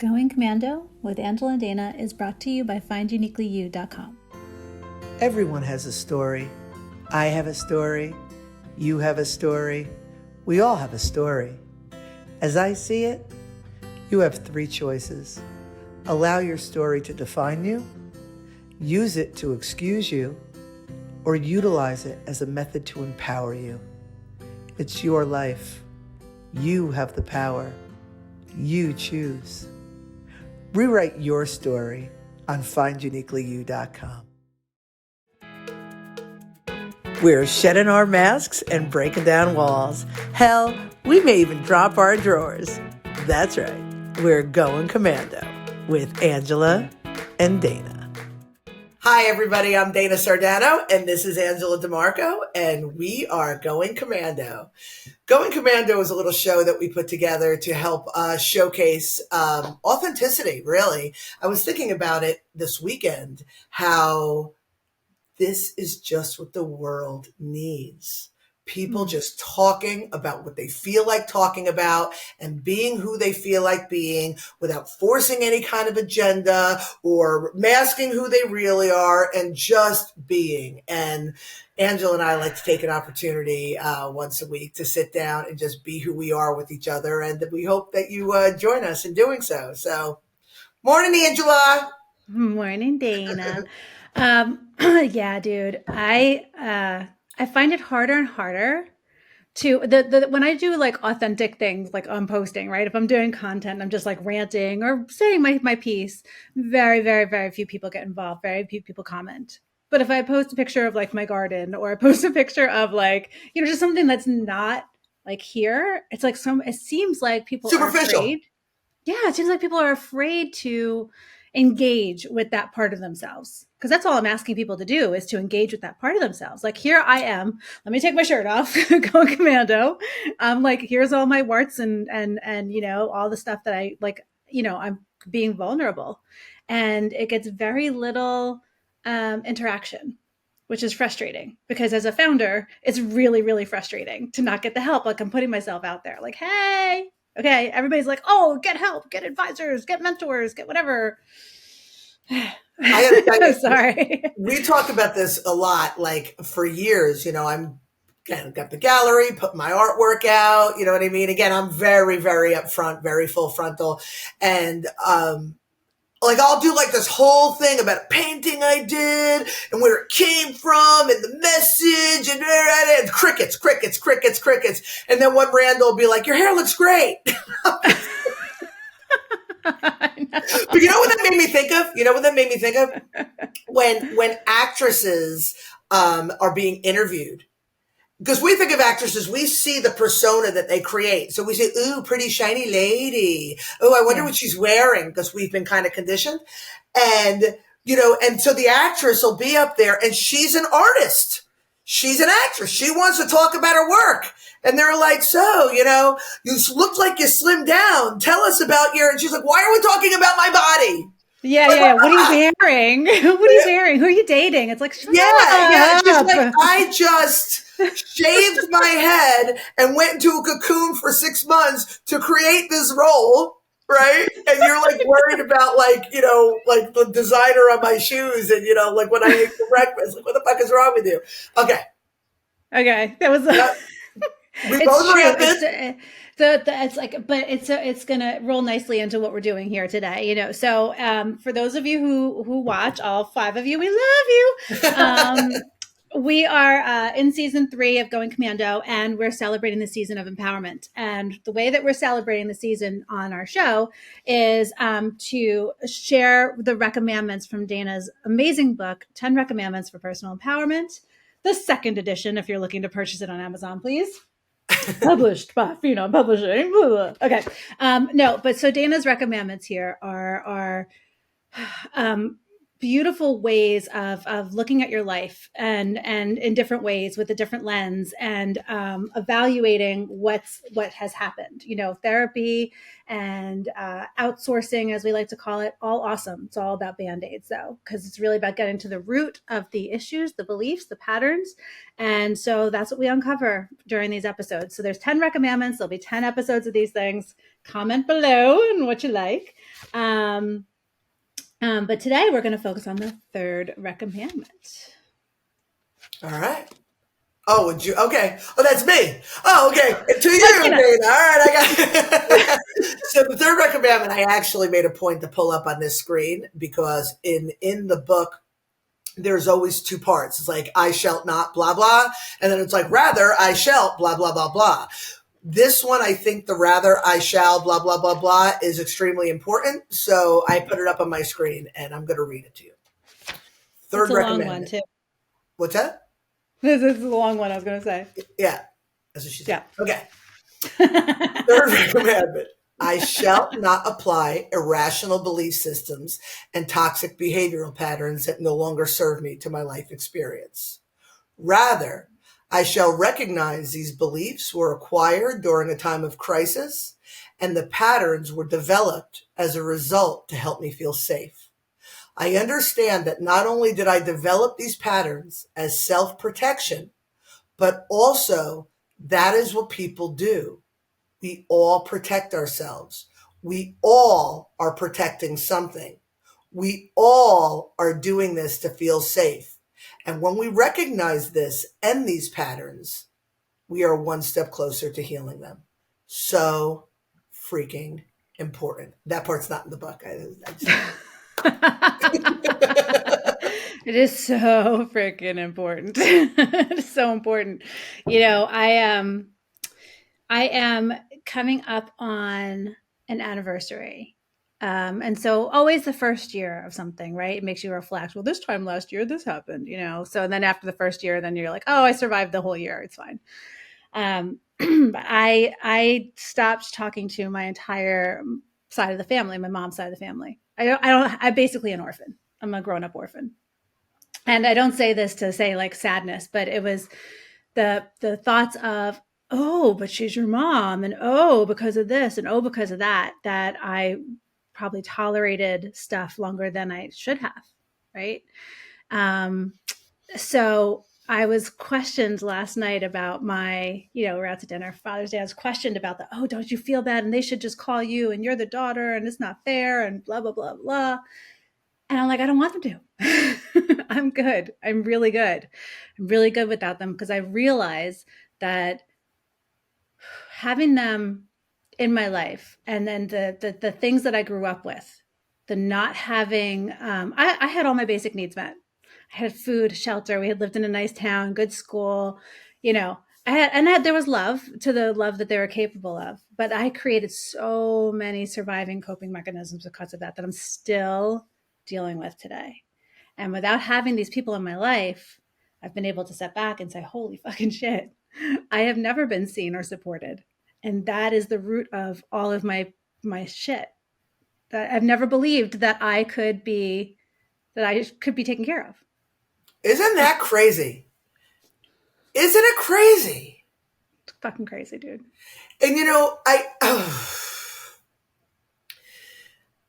Going Commando with Angela and Dana is brought to you by FindUniquelyYou.com. Everyone has a story. I have a story. You have a story. We all have a story. As I see it, you have three choices. Allow your story to define you, use it to excuse you, or utilize it as a method to empower you. It's your life. You have the power. You choose. Rewrite your story on FindUniquelyYou.com. We're shedding our masks and breaking down walls. Hell, we may even drop our drawers. That's right. We're going commando with Angela and Dana. Hi, everybody. I'm Dana Sardano, and this is Angela DeMarco, and we are Going Commando. Going Commando is a little show that we put together to help showcase authenticity, really. I was thinking about it this weekend, how this is just what the world needs. People just talking about what they feel like talking about and being who they feel like being without forcing any kind of agenda or masking who they really are, and just being. And Angela and I like to take an opportunity once a week to sit down and just be who we are with each other. And we hope that you join us in doing so. So, morning, Angela. Morning, Dana. Yeah, dude. I find it harder and harder to when I do like authentic things, like on posting, right? If I'm doing content, I'm just like ranting or saying my piece. Very, very, very few people get involved. Very few people comment. But if I post a picture of like my garden, or I post a picture of like, just something that's not like here, it's like it seems like people Superficial. are afraid. Yeah, it seems like people are afraid to engage with that part of themselves, because that's all I'm asking people to do, is to engage with that part of themselves. Like, here I am, let me take my shirt off, going commando. Like, here's all my warts and all the stuff that I like, I'm being vulnerable, and it gets very little interaction, which is frustrating, because as a founder, it's really, really frustrating to not get the help. Like, I'm putting myself out there like, hey, okay, everybody's like, oh, get help, get advisors, get mentors, get whatever. I gotta tell you, sorry. We talked about this a lot, like for years. I'm got the gallery, put my artwork out. You know what I mean? Again, I'm very, very upfront, very full frontal, and like I'll do like this whole thing about a painting I did and where it came from and the message and crickets, crickets, crickets, crickets, and then one Randall will be like, "Your hair looks great." But you know what that made me think of? When actresses are being interviewed. Because we think of actresses, we see the persona that they create. So we say, ooh, pretty shiny lady. Oh, I wonder what she's wearing, because we've been kind of conditioned. And, and so the actress will be up there and she's an artist. She's an actress. She wants to talk about her work. And they're like, so, you look like you slimmed down. Tell us about and she's like, why are we talking about my body? Yeah. What are you wearing? What are you wearing? Who are you dating? It's like, shut yeah. up. She's like, I just shaved my head and went into a cocoon for 6 months to create this role, right? And you're like worried about like the designer on my shoes and like when I ate for breakfast. Like, what the fuck is wrong with you? Okay, that was. We both ranted. It's like, but it's gonna roll nicely into what we're doing here today, So for those of you who watch, all 5 of you, we love you. We are in season 3 of Going Commando, and we're celebrating the season of empowerment. And the way that we're celebrating the season on our show is to share the recommandments from Dana's amazing book, 10 Recommandments for Personal Empowerment, the 2nd edition, if you're looking to purchase it on Amazon, please. Published by Phenom Publishing. Okay. No, but so Dana's recommandments here are beautiful ways of looking at your life and in different ways with a different lens, and evaluating what has happened. Therapy and outsourcing, as we like to call it, all awesome. It's all about Band-Aids, though, because it's really about getting to the root of the issues, the beliefs, the patterns. And so that's what we uncover during these episodes. So there's 10 recommandments. There'll be 10 episodes of these things. comment below and what you like. But today we're going to focus on the third recommandment. All right. Oh, would you? Okay. Oh, that's me. Oh, okay. And to you, Dana. All right. I got. So the third recommandment, I actually made a point to pull up on this screen because in the book, there's always two parts. It's like, I shall not, blah, blah. And then it's like, rather, I shall, blah, blah, blah, blah. This one, I think the rather, I shall, blah, blah, blah, blah is extremely important. So I put it up on my screen and I'm going to read it to you. Third recommendment. Long one too. What's that? This is the long one I was going to say. Yeah. That's what she said. Yeah. Okay. Third recommendment. I shall not apply irrational belief systems and toxic behavioral patterns that no longer serve me to my life experience. Rather, I shall recognize these beliefs were acquired during a time of crisis, and the patterns were developed as a result to help me feel safe. I understand that not only did I develop these patterns as self-protection, but also that is what people do. We all protect ourselves. We all are protecting something. We all are doing this to feel safe. And when we recognize this and these patterns, we are one step closer to healing them. So freaking important. That part's not in the book. It is so freaking important. It's so important. You know, I am coming up on an anniversary. And so always the first year of something, right? It makes you reflect, well, this time last year, this happened, you know? So then after the first year, then you're like, oh, I survived the whole year. It's fine. But I stopped talking to my entire side of the family, my mom's side of the family. I'm basically an orphan. I'm a grown-up orphan. And I don't say this to say like sadness, but it was the thoughts of, oh, but she's your mom, and oh, because of this, and oh, because of that, that I probably tolerated stuff longer than I should have, right? So I was questioned last night about my, we're out to dinner for Father's Day. I was questioned about oh, don't you feel bad? And they should just call you, and you're the daughter, and it's not fair, and blah, blah, blah, blah. And I'm like, I don't want them to. I'm good. I'm really good. I'm really good without them because I realize that having them in my life and then the things that I grew up with, the not having, I had all my basic needs met. I had food, shelter. We had lived in a nice town, good school, there was love to the love that they were capable of, but I created so many surviving coping mechanisms because of that I'm still dealing with today. And without having these people in my life, I've been able to step back and say, holy fucking shit, I have never been seen or supported. And that is the root of all of my shit. That I've never believed that I could be taken care of. Isn't that crazy? Isn't it crazy? It's fucking crazy, dude. And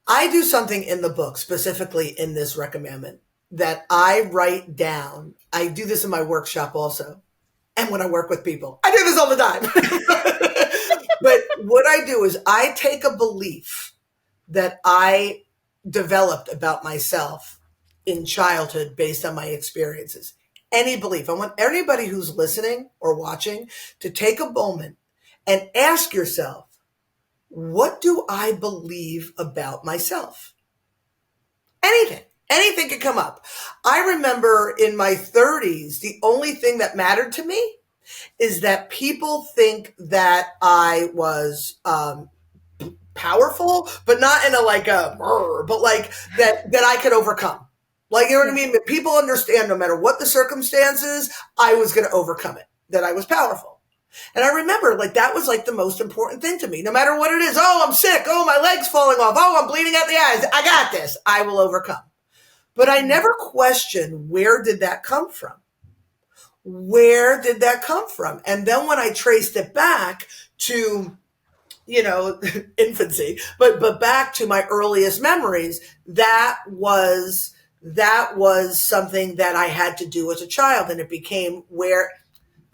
I do something in the book, specifically in this recommendment, that I write down. I do this in my workshop also. And when I work with people, I do this all the time. But what I do is I take a belief that I developed about myself in childhood based on my experiences. Any belief. I want anybody who's listening or watching to take a moment and ask yourself, what do I believe about myself? Anything could come up. I remember in my 30s, the only thing that mattered to me is that people think that I was powerful, but not in but like that I could overcome. Like, you know what I mean? People understand no matter what the circumstances, I was going to overcome it, that I was powerful. And I remember that was the most important thing to me, no matter what it is. Oh, I'm sick. Oh, my leg's falling off. Oh, I'm bleeding out the eyes. I got this. I will overcome. But I never questioned, where did that come from? Where did that come from? And then when I traced it back to, infancy, but back to my earliest memories, that was something that I had to do as a child. And it became where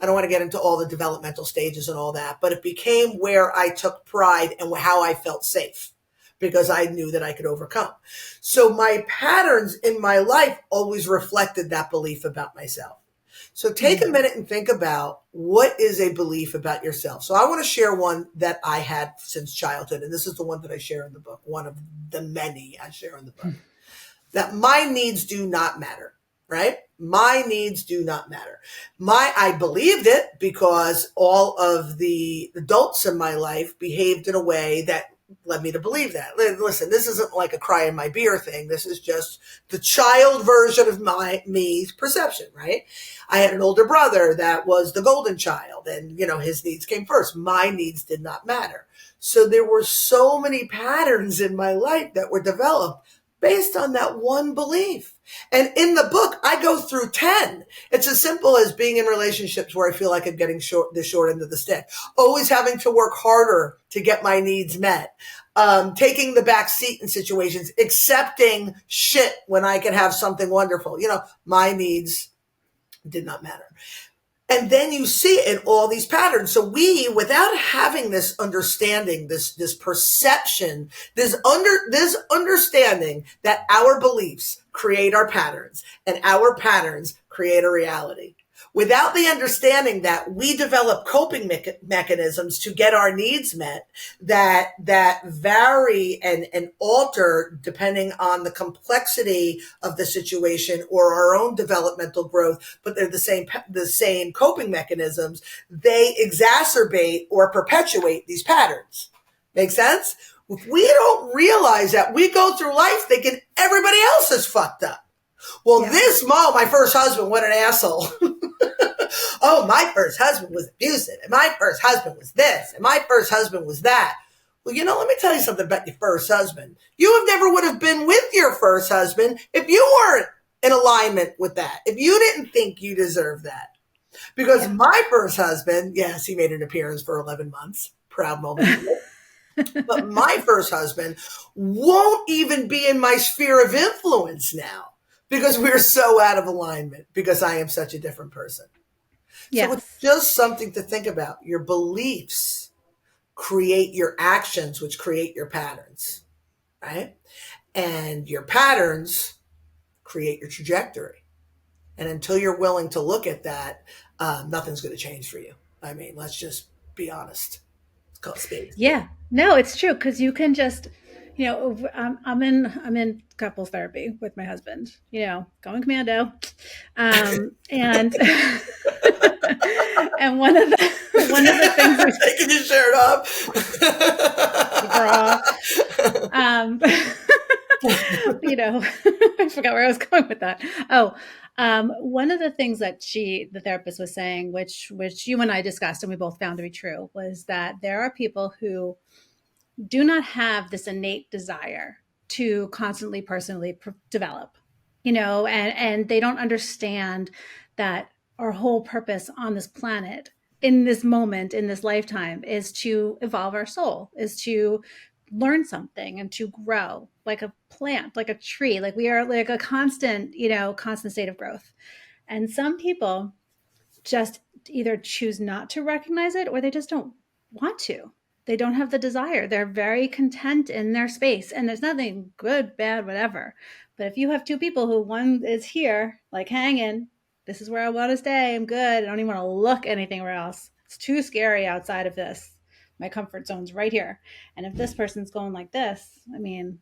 I don't want to get into all the developmental stages and all that, but it became where I took pride and how I felt safe because I knew that I could overcome. So my patterns in my life always reflected that belief about myself. So take a minute and think about what is a belief about yourself. So I want to share one that I had since childhood, and this is the one that I share in the book, one of the many I share in the book, that my needs do not matter, right? My needs do not matter. I believed it because all of the adults in my life behaved in a way that led me to believe that. Listen, this isn't like a cry in my beer thing. This is just the child version of me's perception, right? I had an older brother that was the golden child and, his needs came first. My needs did not matter. So there were so many patterns in my life that were developed based on that one belief. And in the book, I go through 10. It's as simple as being in relationships where I feel like I'm getting the short end of the stick. Always having to work harder to get my needs met. Taking the back seat in situations, accepting shit when I can have something wonderful. My needs did not matter. And then you see it in all these patterns. So we, without having this understanding, this perception, this understanding that our beliefs create our patterns and our patterns create a reality. Without the understanding that we develop coping mechanisms to get our needs met that vary and alter depending on the complexity of the situation or our own developmental growth, but they're the same coping mechanisms, they exacerbate or perpetuate these patterns. Make sense? If we don't realize that, we go through life thinking everybody else is fucked up. Well, my first husband, what an asshole. Oh, my first husband was abusive, and my first husband was this, and my first husband was that. Well, let me tell you something about your first husband. You never would have been with your first husband if you weren't in alignment with that, if you didn't think you deserved that. Because my first husband, yes, he made an appearance for 11 months. Proud moment. But my first husband won't even be in my sphere of influence now because we're so out of alignment because I am such a different person. Yes. So it's just something to think about. Your beliefs create your actions, which create your patterns, right? And your patterns create your trajectory. And until you're willing to look at that, nothing's going to change for you. I mean, let's just be honest. It's called space. Yeah, no, it's true. Cause you can just, I'm in couples therapy with my husband, going commando. And, and one of the things we're taking your shirt off. I forgot where I was going with that. One of the things that the therapist was saying, which you and I discussed and we both found to be true, was that there are people who do not have this innate desire to constantly personally develop, and they don't understand that our whole purpose on this planet in this moment, in this lifetime, is to evolve our soul, is to learn something and to grow like a plant, like a tree. Like we are like a constant state of growth. And some people just either choose not to recognize it or they just don't want to. They don't have the desire. They're very content in their space and there's nothing good, bad, whatever. But if you have two people who one is here, like hanging, this is where I want to stay. I'm good. I don't even want to look anywhere else. It's too scary outside of this. My comfort zone's right here. And if this person's going like this, I mean,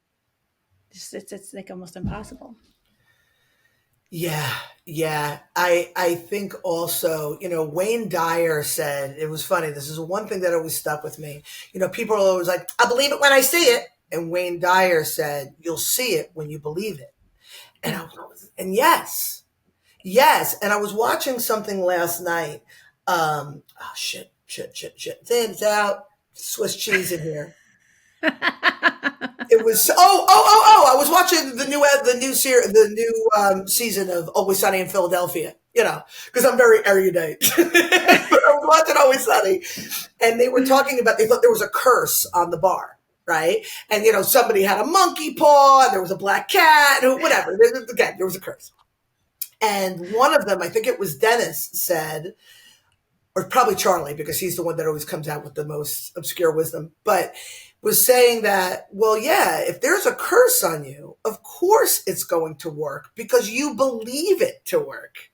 it's like almost impossible. Yeah. I think also, Wayne Dyer said, it was funny. This is one thing that always stuck with me. People are always like, I believe it when I see it. And Wayne Dyer said, you'll see it when you believe it. And yes. And I was watching something last night. Shit. Thins out. Swiss cheese in here. It was I was watching the new season of Always Sunny in Philadelphia, because I'm very erudite. But I was watching Always Sunny, and they were talking about, they thought there was a curse on the bar, right? And somebody had a monkey paw, and there was a black cat, whatever. Again, there was a curse. And one of them, I think it was Dennis, said, or probably Charlie, because he's the one that always comes out with the most obscure wisdom, but was saying that, well, yeah, if there's a curse on you, of course it's going to work because you believe it to work,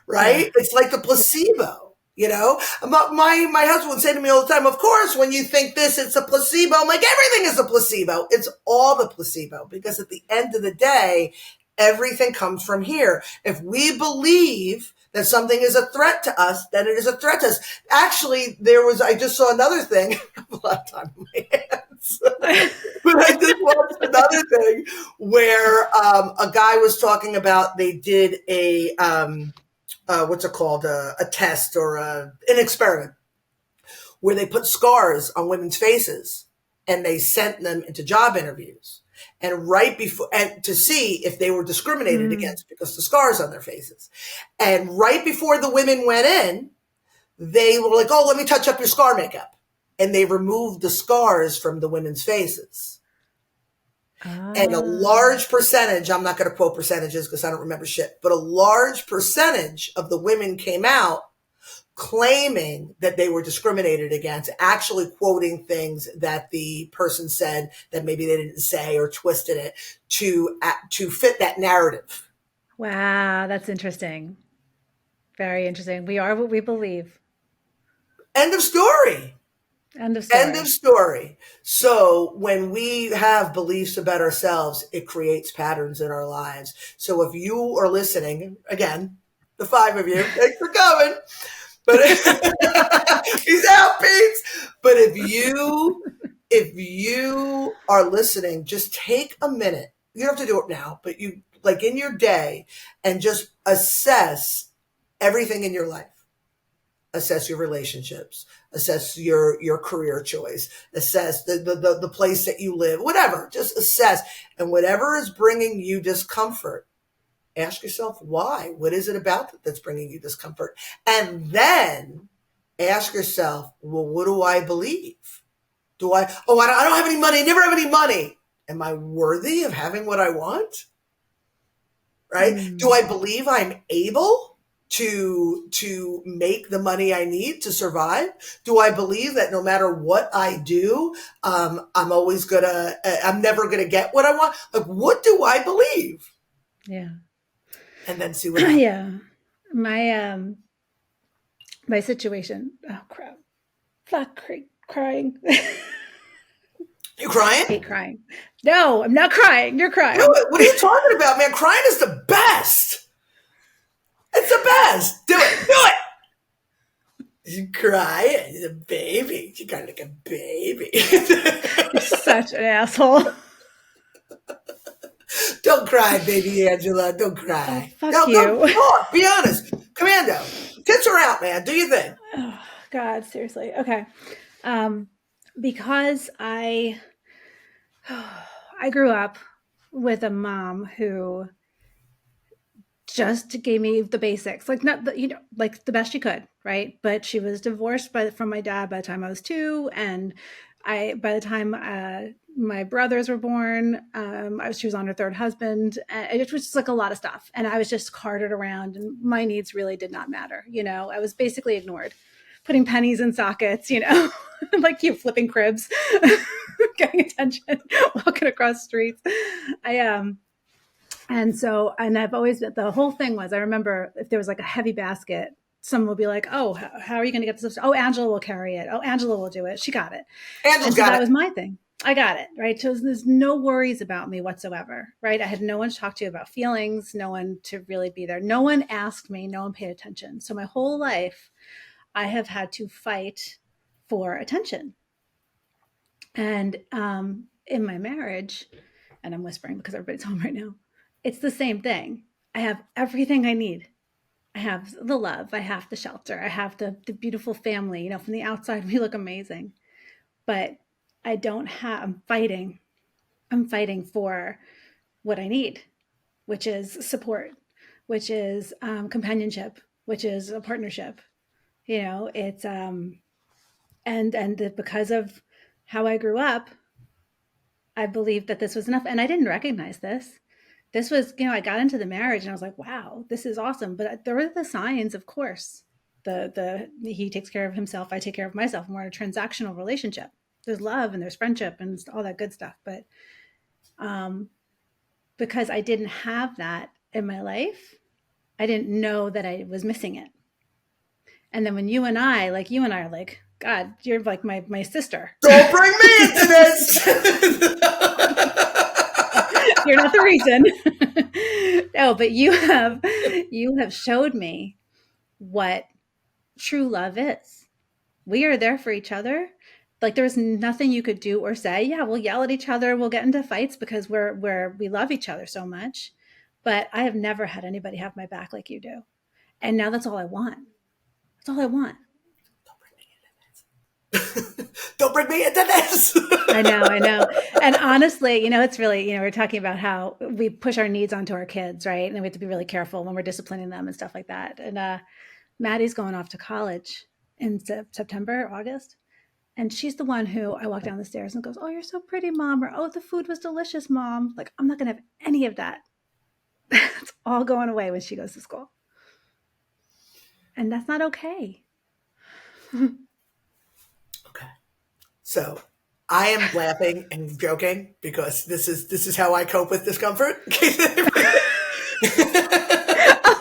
right? Yeah. It's like the placebo. My husband would say to me all the time, of course, when you think this, it's a placebo. I'm like, everything is a placebo. It's all the placebo, because at the end of the day, everything comes from here. If we believe that something is a threat to us, then it is a threat to us. Actually, I just saw another thing. I have a lot of time on my hands. But I just watched another thing where a guy was talking about, they did a what's it called? A test or an experiment where they put scars on women's faces and they sent them into job interviews, and to see if they were discriminated against because the scars on their faces. And right before the women went in, they were like, oh, let me touch up your scar makeup. And they removed the scars from the women's faces. And a large percentage, I'm not going to quote percentages because I don't remember shit, but a large percentage of the women came out claiming that they were discriminated against, actually quoting things that the person said that maybe they didn't say, or twisted it to fit that narrative. Wow, that's interesting. Very interesting. We are what we believe. End of story. End of story. End of story. So when we have beliefs about ourselves, it creates patterns in our lives. So if you are listening, again, the 5 of you, thanks for coming. But he's out, Pete. But if you are listening, just take a minute. You don't have to do it now, but you, like, in your day, and just assess everything in your life. Assess your relationships, assess your career choice, assess the place that you live, whatever, just assess. And whatever is bringing you discomfort, ask yourself why. What is it about that that's bringing you discomfort? And then ask yourself, well, what do I believe? I don't have any money, never have any money. Am I worthy of having what I want? Right? Do I believe I'm able to make the money I need to survive? Do I believe that no matter what I do, I'm never gonna get what I want? Like, what do I believe? Yeah. And then see what happens. Yeah. My situation. Oh crap. Fuck, crying. You crying? I hate crying. No, I'm not crying. You're crying. What are you talking about, man? Crying is the best. It's the best. Do it. You cry. You're a baby. You cry like a baby. You're such an asshole. Don't cry, baby Angela. Don't cry. Oh, fuck you. Come on, be honest. Commando, tits are out, man. Do your thing. Oh, God, seriously. Okay. Because I grew up with a mom who just gave me the basics, like not the, like the best she could, right? But she was divorced from my dad by the time I was 2, and by the time my brothers were born, she was on her 3rd husband, and it was just like a lot of stuff, and I was just carted around, and my needs really did not matter. I was basically ignored, putting pennies in sockets, like you flipping cribs, getting attention, walking across streets. And I've always, the whole thing was, I remember if there was like a heavy basket, someone would be like, oh, how are you going to get this? Oh, Angela will carry it. Oh, Angela will do it. She got it. That was my thing. I got it, right? So there's no worries about me whatsoever, right? I had no one to talk to about feelings, no one to really be there. No one asked me, no one paid attention. So my whole life, I have had to fight for attention. And in my marriage, and I'm whispering because everybody's home right now, it's the same thing. I have everything I need. I have the love. I have the shelter. I have the beautiful family. From the outside, we look amazing. But I don't have, I'm fighting. I'm fighting for what I need, which is support, which is companionship, which is a partnership. It's, because of how I grew up, I believed that this was enough. And I didn't recognize this. This was, I got into the marriage and I was like, wow, this is awesome. But there were the signs, of course. He takes care of himself, I take care of myself, and we're in a transactional relationship. There's love and there's friendship and all that good stuff, but because I didn't have that in my life, I didn't know that I was missing it. And then when you and I are like, God, you're like my sister. Don't bring me into this. You're not the reason. No, but you have showed me what true love is. We are there for each other. Like there's nothing you could do or say. Yeah, we'll yell at each other, we'll get into fights because we love each other so much. But I have never had anybody have my back like you do. And now that's all I want. That's all I want. Don't bring me into this. I know. And honestly, it's really, we're talking about how we push our needs onto our kids, right? And we have to be really careful when we're disciplining them and stuff like that. And Maddie's going off to college in September, August. And she's the one who I walk down the stairs and goes, "Oh, you're so pretty, Mom," or "Oh, the food was delicious, Mom." Like, I'm not going to have any of that. It's all going away when she goes to school. And that's not okay. Okay. So I am laughing and joking because this is how I cope with discomfort. Oh,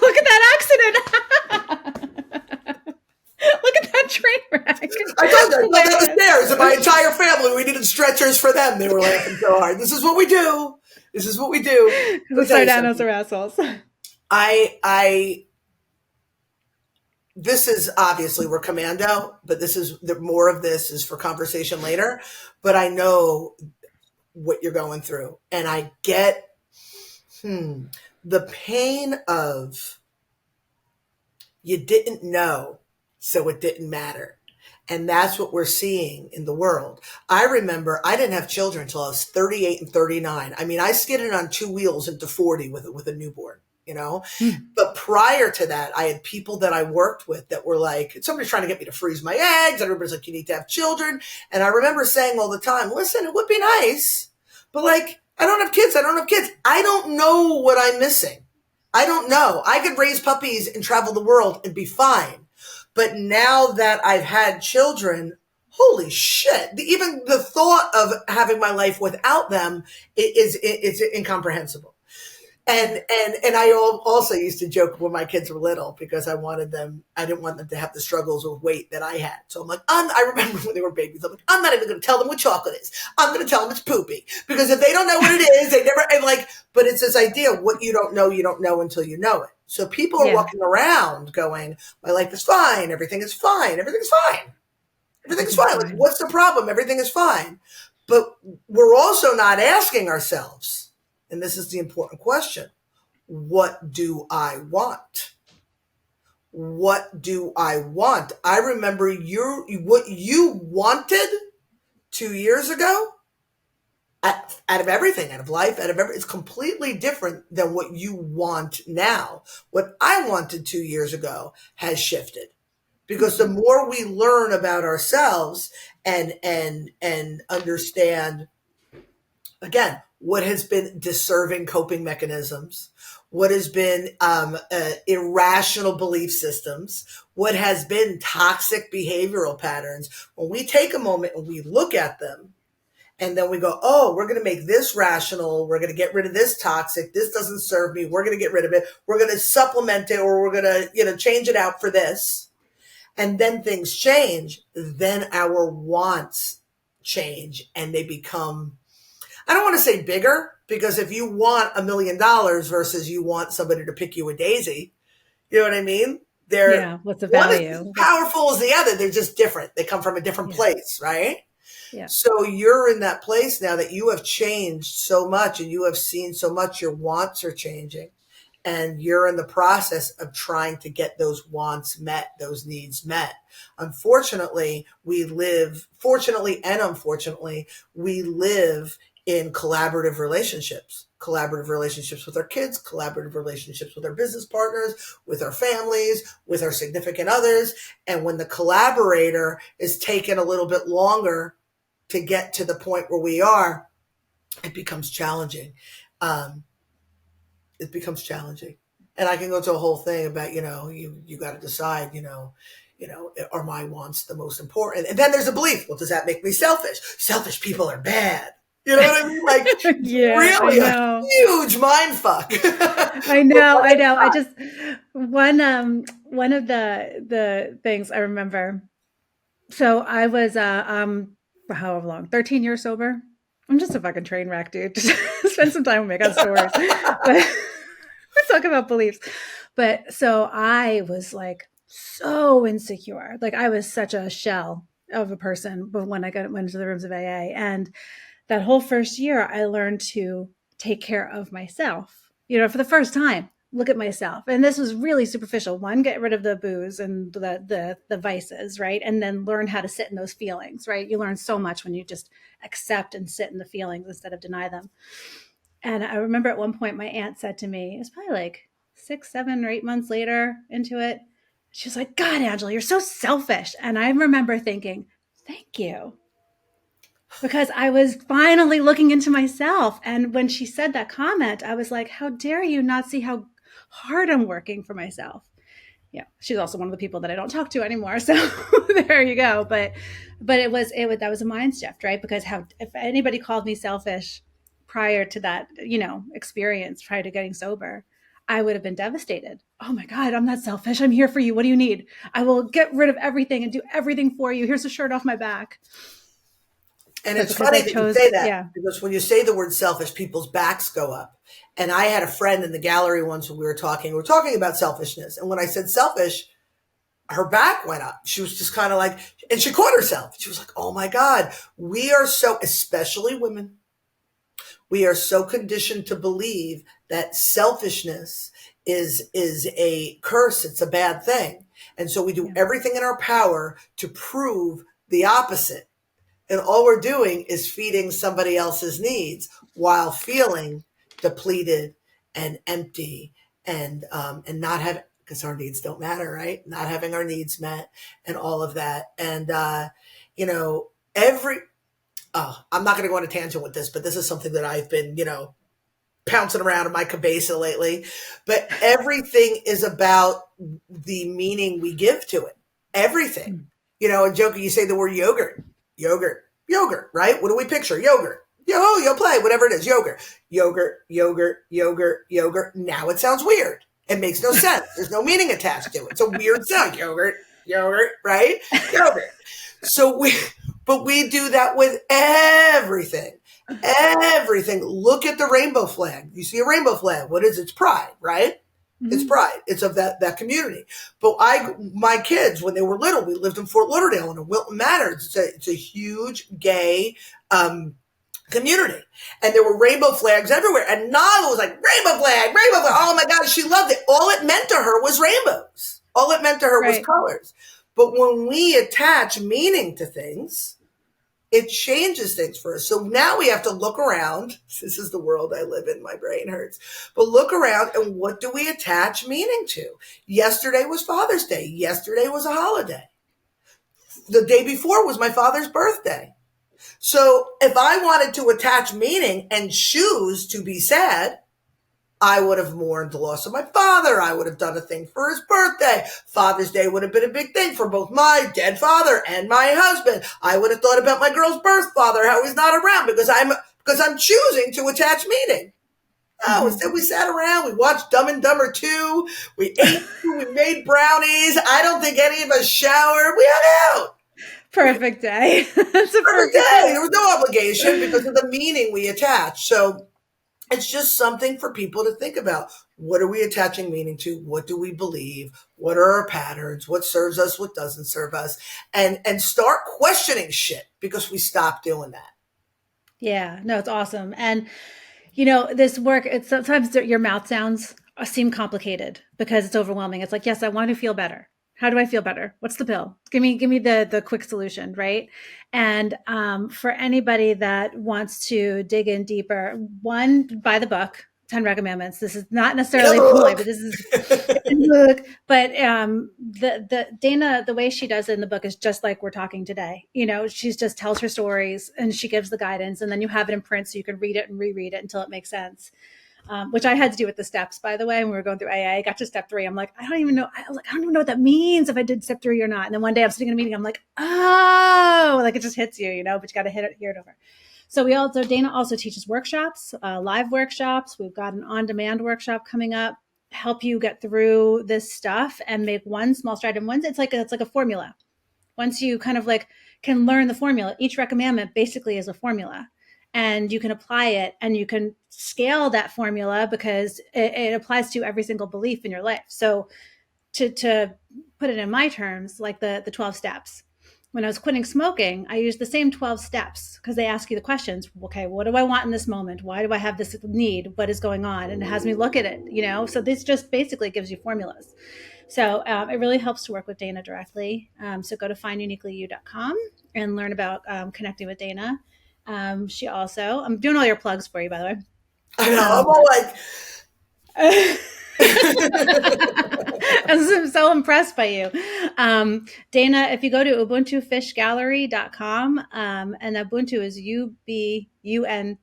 look at that accident. Look at that train wreck. I told you, I went down the stairs and my entire family, we needed stretchers for them. They were laughing so hard. This is what we do. This is what we do. The Sardanos are assholes. This is obviously we're commando, but more of this is for conversation later. But I know what you're going through, and I get the pain of you didn't know, so it didn't matter. And that's what we're seeing in the world. I remember I didn't have children until I was 38 and 39. I mean, I skidded on 2 wheels into 40 with a newborn. But prior to that, I had people that I worked with that were like, somebody's trying to get me to freeze my eggs. And everybody's like, you need to have children. And I remember saying all the time, listen, it would be nice, but like, I don't have kids. I don't know what I'm missing. I don't know. I could raise puppies and travel the world and be fine. But now that I've had children, holy shit, even the thought of having my life without them is incomprehensible. And I also used to joke when my kids were little because I didn't want them to have the struggles with weight that I had. So I'm like, I remember when they were babies, I'm like, I'm not even going to tell them what chocolate is. I'm going to tell them it's poopy because if they don't know what it is, they never, and like, but it's this idea, what you don't know until you know it. So people are walking around going, my life is fine. Everything is fine. Everything's fine. Everything's fine. Like, what's the problem? Everything is fine. But we're also not asking ourselves, and this is the important question, what do I want? What do I want? I remember what you wanted 2 years ago, out of everything, out of life, it's completely different than what you want now. What I wanted 2 years ago has shifted. Because the more we learn about ourselves and understand, again, what has been deserving coping mechanisms, what has been irrational belief systems, what has been toxic behavioral patterns, when we take a moment and we look at them, and then we go, oh, we're going to make this rational. We're going to get rid of this toxic. This doesn't serve me. We're going to get rid of it. We're going to supplement it, or we're going to, change it out for this. And then things change. Then our wants change and they become, I don't want to say bigger, because if you want $1 million versus you want somebody to pick you a daisy, you know what I mean? What's the value? One is as powerful as the other. They're just different. They come from a different place, right? Yeah. So you're in that place now that you have changed so much and you have seen so much. Your wants are changing and you're in the process of trying to get those wants met, those needs met. Fortunately and unfortunately, we live in collaborative relationships with our kids, collaborative relationships with our business partners, with our families, with our significant others. And when the collaborator is taking a little bit longer to get to the point where we are, it becomes challenging. And I can go to a whole thing about, you got to decide, are my wants the most important? And then there's a belief. Well, does that make me selfish? Selfish people are bad. You know what I mean? Like, Yeah, I really a know. huge mind fuck. I know. I know. I just one of the things I remember. So I was for however long, 13 years sober. I'm just a fucking train wreck, dude. Just spend some time with me. I got stories. But we're talking about beliefs. But so I was like so insecure. Like I was such a shell of a person but when I went into the rooms of AA. And that whole first year I learned to take care of myself, for the first time, look at myself. And this was really superficial. One, get rid of the booze and the vices, right? And then learn how to sit in those feelings, right? You learn so much when you just accept and sit in the feelings instead of deny them. And I remember at one point my aunt said to me, it was probably like 6, 7, or 8 months later into it, she was like, God, Angela, you're so selfish. And I remember thinking, thank you, because I was finally looking into myself. And when she said that comment, I was like, how dare you not see how hard I'm working for myself? Yeah, she's also one of the people that I don't talk to anymore. So there you go. But that was a mind shift, right? Because if anybody called me selfish prior to that, experience, prior to getting sober, I would have been devastated. Oh my God, I'm not selfish. I'm here for you. What do you need? I will get rid of everything and do everything for you. Here's a shirt off my back. And But it's because funny I that you chose, say that, yeah. because when you say the word selfish, people's backs go up. And I had a friend in the gallery once when we were talking about selfishness. And when I said selfish, her back went up. She was just kind of like, and she caught herself. She was like, oh my God, we are so, especially women, we are so conditioned to believe that selfishness is a curse. It's a bad thing. And so we do Yeah. everything in our power to prove the opposite. And all we're doing is feeding somebody else's needs while feeling depleted and empty and not having, because our needs don't matter, right? Not having our needs met and all of that. And, I'm not going to go on a tangent with this, but this is something that I've been, pouncing around in my cabeza lately. But everything is about the meaning we give to it. Everything. And joking, you say the word yogurt, right? What do we picture? Yogurt. Yo play, whatever it is, yogurt. Now it sounds weird. It makes no sense. There's no meaning attached to it. It's a weird sound. Yogurt, right? Yogurt. But we do that with everything. Everything. Look at the rainbow flag. You see a rainbow flag. What is it? It's pride, right? Mm-hmm. It's pride. It's of that community. But my kids, when they were little, we lived in Fort Lauderdale and in Wilton Manors. It's a huge gay community. And there were rainbow flags everywhere. And Nala was like, rainbow flag. Oh my God, she loved it. All it meant to her was rainbows. All it meant to her was colors. But when we attach meaning to things, it changes things for us. So now we have to look around. This is the world I live in. My brain hurts. But look around, and what do we attach meaning to? Yesterday was Father's Day. Yesterday was a holiday. The day before was my father's birthday. So if I wanted to attach meaning and choose to be sad, I would have mourned the loss of my father. I would have done a thing for his birthday. Father's Day would have been a big thing for both my dead father and my husband. I would have thought about my girl's birth father, how he's not around because I'm choosing to attach meaning. Oh, instead we sat around, we watched Dumb and Dumber 2, we ate, we made brownies. I don't think any of us showered. We hung out. Perfect day. It's a perfect day. There was no obligation because of the meaning we attached. So it's just something for people to think about. What are we attaching meaning to? What do we believe? What are our patterns? What serves us? What doesn't serve us? And start questioning shit because we stopped doing that. Yeah, no, it's awesome. And, this work, it's sometimes your mouth sounds seem complicated because it's overwhelming. It's like, yes, I want to feel better. How do I feel better? What's the pill? Give me the quick solution, right? And for anybody that wants to dig in deeper, one, buy the book, 10 Recommandments. This is not necessarily a book, but this is a book. But the Dana, the way she does it in the book is just like we're talking today. She just tells her stories and she gives the guidance, and then you have it in print so you can read it and reread it until it makes sense. which I had to do with the steps, by the way. When we were going through AA, I got to step 3. I'm like, I don't even know. I was like, I don't even know what that means if I did step 3 or not. And then one day I'm sitting in a meeting, I'm like, oh, like it just hits you, but you got to hear it over. So Dana also teaches workshops, live workshops. We've got an on-demand workshop coming up, help you get through this stuff and make one small stride. And once it's like a formula. Once you kind of like can learn the formula, each recommandment basically is a formula, and you can apply it and you can scale that formula because it applies to every single belief in your life. So to put it in my terms, like the 12 steps. When I was quitting smoking, I used the same 12 steps because they ask you the questions. Okay, what do I want in this moment? Why do I have this need? What is going on? And it has me look at it, So this just basically gives you formulas. So it really helps to work with Dana directly. So go to finduniquelyyou.com and learn about connecting with Dana. I'm doing all your plugs for you, by the way. I know, I'm all like... I'm so impressed by you. Dana, if you go to ubuntufishgallery.com, and Ubuntu is UBUNTU,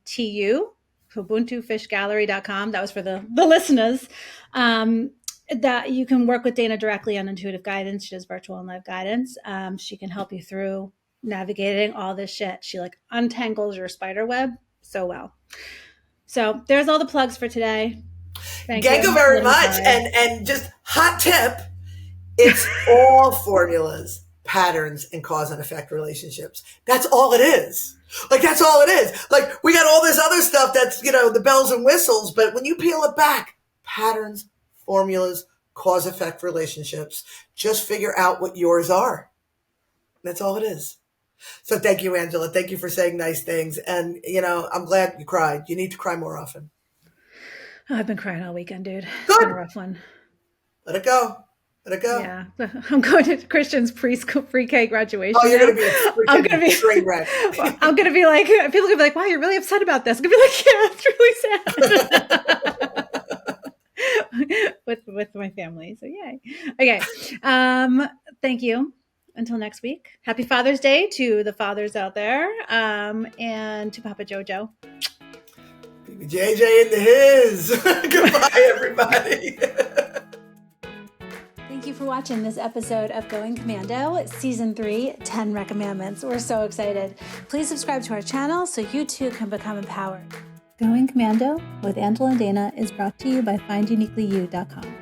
ubuntufishgallery.com. That was for the listeners. That you can work with Dana directly on intuitive guidance. She does virtual and live guidance. She can help you through navigating all this shit. She like untangles your spider web so well. So there's all the plugs for today. Thank you very much. And just hot tip, it's all formulas, patterns, and cause and effect relationships. That's all it is. Like, that's all it is. Like, we got all this other stuff that's, the bells and whistles, but when you peel it back, patterns, formulas, cause effect relationships, just figure out what yours are. That's all it is. So thank you, Angela. Thank you for saying nice things. And, I'm glad you cried. You need to cry more often. Oh, I've been crying all weekend, dude. Good. It's been a rough one. Let it go. Yeah. I'm going to Christian's pre-K graduation. Oh, you're going to be a train wreck. I'm going to be like, people are going to be like, wow, you're really upset about this. I'm going to be like, yeah, it's really sad. with my family. So yay. Okay. Thank you. Until next week. Happy Father's Day to the fathers out there. And to Papa Jojo. JJ in the his. Goodbye, everybody. Thank you for watching this episode of Going Commando, Season 3, 10 Recommandments. We're so excited. Please subscribe to our channel so you too can become empowered. Going Commando with Angela and Dana is brought to you by finduniquelyyou.com.